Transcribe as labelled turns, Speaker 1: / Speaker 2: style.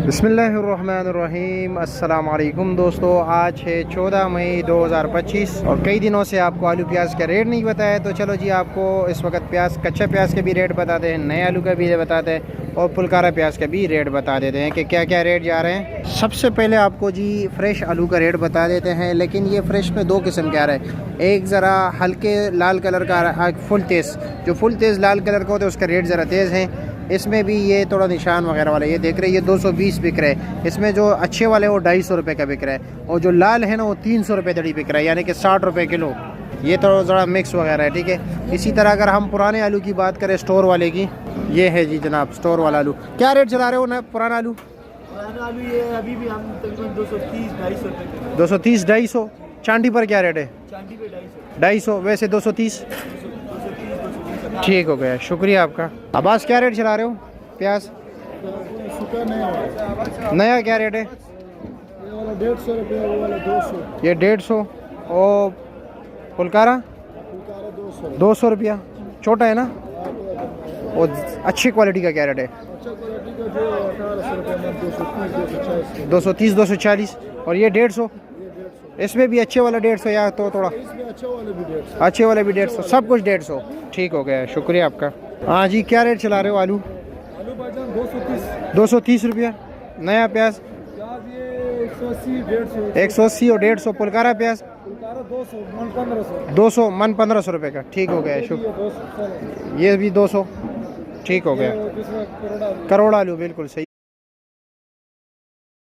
Speaker 1: बिस्मिल्लाहिर्रहमानिर्रहीम। अस्सलाम वालेकुम दोस्तों, आज है 14 मई 2025 और कई दिनों से आपको आलू प्याज का रेट नहीं बताया, तो चलो जी आपको इस वक्त प्याज कच्चा प्याज के भी रेट बताते हैं, नए आलू का भी बताते हैं और पुलकारा प्याज का भी रेट बता देते हैं कि क्या क्या रेट जा रहे हैं। सबसे पहले आपको जी फ्रेश आलू का रेट बता देते हैं, लेकिन ये फ्रेश में दो किस्म के आ रहे हैं। एक ज़रा हल्के लाल कलर का फुल तेज़, जो फुल तेज़ लाल कलर का होता है उसका रेट ज़रा तेज़ है। इसमें भी ये थोड़ा निशान वगैरह वाला ये देख रहे हैं, ये 220 बिक रहा है। इसमें जो अच्छे वाले वो 250 रुपये का बिक रहा है और जो लाल है ना वो 300 रुपये दड़ी बिक रहा है, यानी कि 60 रुपये किलो। ये तो ज़रा मिक्स वगैरह है, ठीक है। इसी तरह अगर हम पुराने आलू की बात करें स्टोर वाले की, ये है जी जनाब स्टोर वाला आलू। क्या रेट चला रहे हो ना पुराना आलू?
Speaker 2: पुराना आलू ये अभी भी हम तकरीबन 230-250 रुपये।
Speaker 1: 230-250। चांदी पर क्या रेट है?
Speaker 2: चांदी पे 250।
Speaker 1: 250, वैसे 230। ठीक हो गया, शुक्रिया आपका। अब्बास क्या रेट चला रहे हो प्याज? नया क्या रेट है?
Speaker 2: ये वाला 150 रुपये, वो वाला 200।
Speaker 1: ये 150 और पुलकारा 200 रुपया। छोटा है ना? और अच्छी क्वालिटी का क्या रेट है?
Speaker 2: अच्छा क्वालिटी का जो 1800 रुपये,
Speaker 1: 230-240। और ये 150? इसमें भी अच्छे वाला 150 या तो थोड़ा
Speaker 2: इसमें अच्छा वाला भी 150।
Speaker 1: अच्छे वाले भी 150, सब कुछ 150। ठीक हो गया, शुक्रिया आपका। हाँ जी, क्या रेट चला रहे हो आलू?
Speaker 2: आलू भाईजान 230।
Speaker 1: 230 रुपया। नया प्याज
Speaker 2: प्याज ये 180, 150।
Speaker 1: 180 और 150। पुलकारा प्याज
Speaker 2: 200, मन 1500।
Speaker 1: 200 मन 1500 रुपये का। ठीक हो गया, शुक्र। ये भी 200। ठीक हो गया।
Speaker 2: करोड़
Speaker 1: करोड़ आलू बिल्कुल सही।